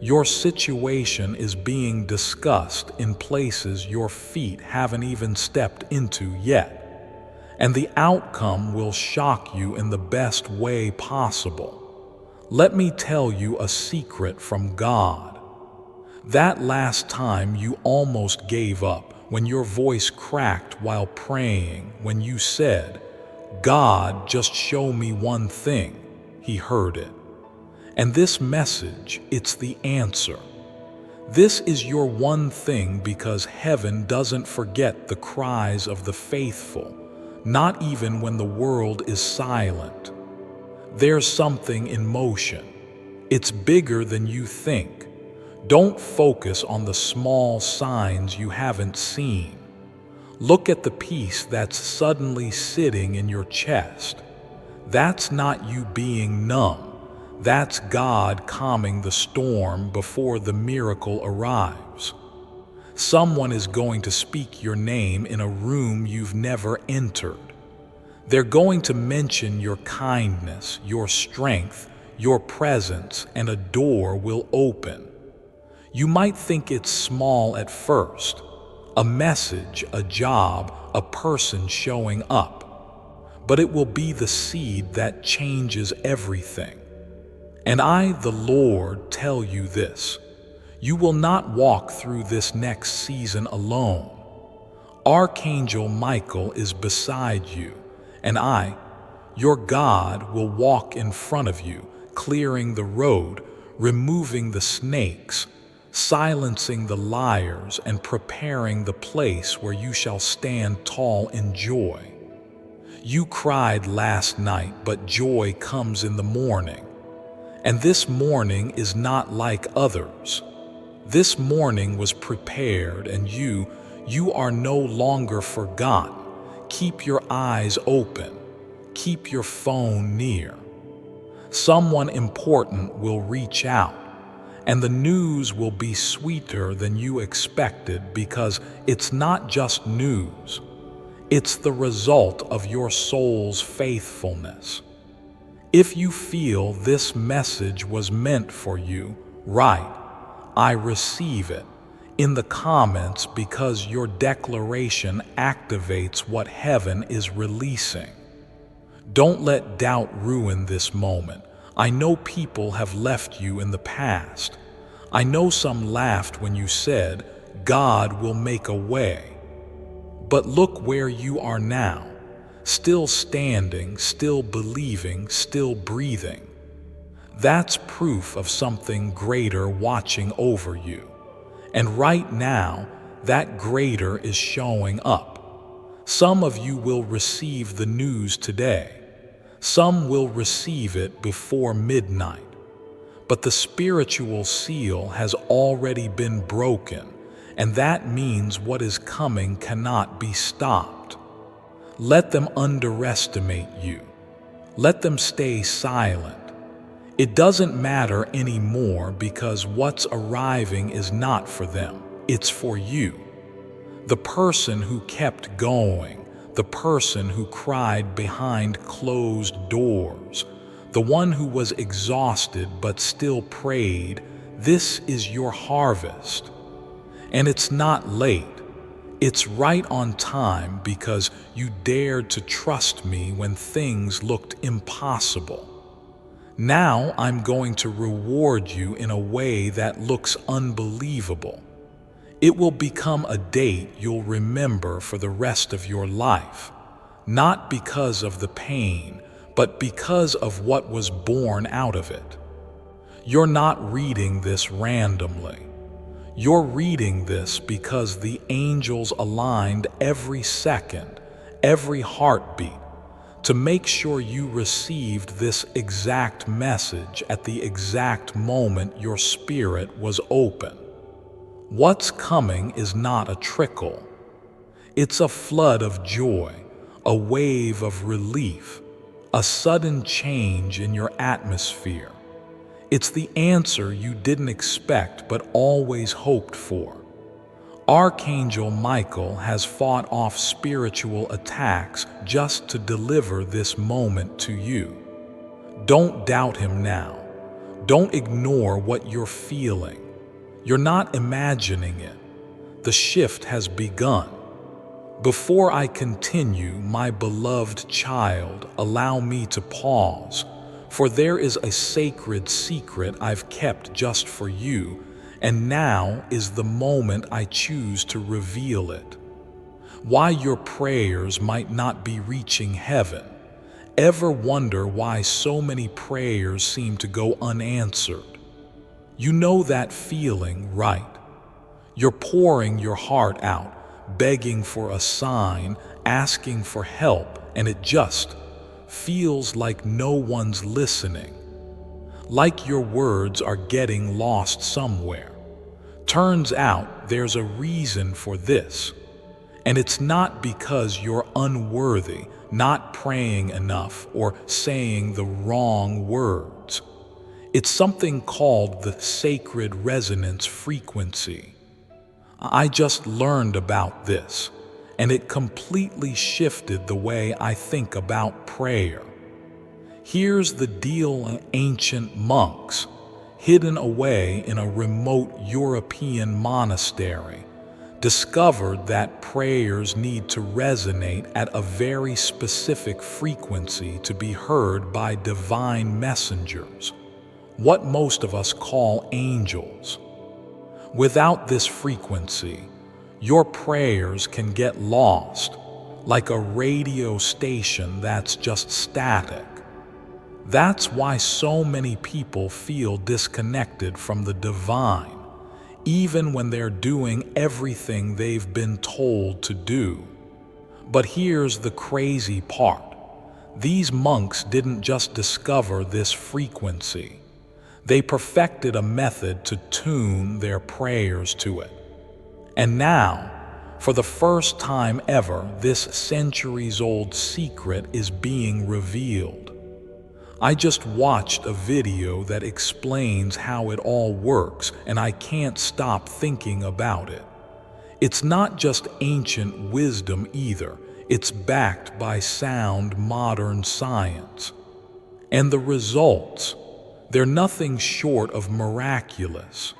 your situation is being discussed in places your feet haven't even stepped into yet, and the outcome will shock you in the best way possible. Let me tell you a secret from God. That last time you almost gave up, when your voice cracked while praying, when you said, "God, just show me one thing," He heard it. And this message, it's the answer. This is your one thing, because heaven doesn't forget the cries of the faithful, not even when the world is silent. There's something in motion. It's bigger than you think. Don't focus on the small signs you haven't seen. Look at the peace that's suddenly sitting in your chest. That's not you being numb. That's God calming the storm before the miracle arrives. Someone is going to speak your name in a room you've never entered. They're going to mention your kindness, your strength, your presence, and a door will open. You might think it's small at first, a message, a job, a person showing up, but it will be the seed that changes everything. And I, the Lord, tell you this: you will not walk through this next season alone. Archangel Michael is beside you, and I, your God, will walk in front of you, clearing the road, removing the snakes, silencing the liars, and preparing the place where you shall stand tall in joy. You cried last night, but joy comes in the morning. And this morning is not like others. This morning was prepared, and you are no longer forgotten. Keep your eyes open. Keep your phone near. Someone important will reach out, and the news will be sweeter than you expected, because it's not just news. It's the result of your soul's faithfulness. If you feel this message was meant for you, write, "I receive it," in the comments, because your declaration activates what heaven is releasing. Don't let doubt ruin this moment. I know people have left you in the past. I know some laughed when you said, "God will make a way." But look where you are now. Still standing, still believing, still breathing. That's proof of something greater watching over you. And right now, that greater is showing up. Some of you will receive the news today. Some will receive it before midnight. But the spiritual seal has already been broken, and that means what is coming cannot be stopped. Let them underestimate you. Let them stay silent. It doesn't matter anymore, because what's arriving is not for them. It's for you. The person who kept going, the person who cried behind closed doors, the one who was exhausted but still prayed, this is your harvest. And it's not late. It's right on time, because you dared to trust me when things looked impossible. Now I'm going to reward you in a way that looks unbelievable. It will become a date you'll remember for the rest of your life, not because of the pain, but because of what was born out of it. You're not reading this randomly. You're reading this because the angels aligned every second, every heartbeat, to make sure you received this exact message at the exact moment your spirit was open. What's coming is not a trickle. It's a flood of joy, a wave of relief, a sudden change in your atmosphere. It's the answer you didn't expect but always hoped for. Archangel Michael has fought off spiritual attacks just to deliver this moment to you. Don't doubt him now. Don't ignore what you're feeling. You're not imagining it. The shift has begun. Before I continue, my beloved child, allow me to pause, for there is a sacred secret I've kept just for you, and now is the moment I choose to reveal it. Why your prayers might not be reaching heaven. Ever wonder why so many prayers seem to go unanswered? You know that feeling, right? You're pouring your heart out, begging for a sign, asking for help, and it just feels like no one's listening. Like your words are getting lost somewhere. Turns out there's a reason for this. And it's not because you're unworthy, not praying enough, or saying the wrong words. It's something called the sacred resonance frequency. I just learned about this, and it completely shifted the way I think about prayer. Here's the deal: ancient monks, hidden away in a remote European monastery, discovered that prayers need to resonate at a very specific frequency to be heard by divine messengers, what most of us call angels. Without this frequency, your prayers can get lost, like a radio station that's just static. That's why so many people feel disconnected from the divine, even when they're doing everything they've been told to do. But here's the crazy part. These monks didn't just discover this frequency. They perfected a method to tune their prayers to it. And now, for the first time ever, this centuries-old secret is being revealed. I just watched a video that explains how it all works, and I can't stop thinking about it. It's not just ancient wisdom either. It's backed by sound modern science. And the results, they're nothing short of miraculous.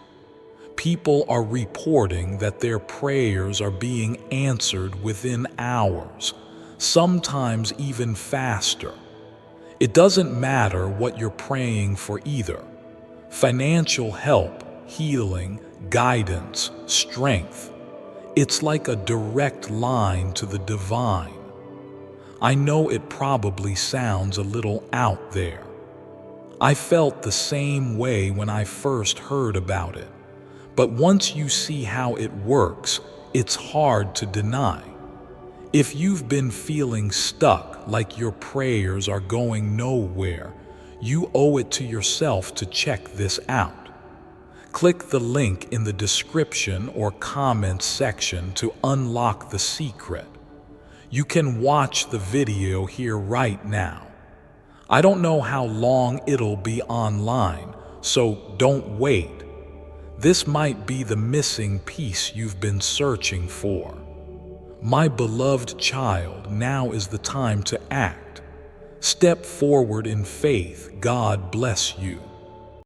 People are reporting that their prayers are being answered within hours, sometimes even faster. It doesn't matter what you're praying for either. Financial help, healing, guidance, strength. It's like a direct line to the divine. I know it probably sounds a little out there. I felt the same way when I first heard about it. But once you see how it works, it's hard to deny. If you've been feeling stuck, like your prayers are going nowhere, you owe it to yourself to check this out. Click the link in the description or comments section to unlock the secret. You can watch the video here right now. I don't know how long it'll be online, so don't wait. This might be the missing piece you've been searching for. My beloved child, now is the time to act. Step forward in faith. God bless you.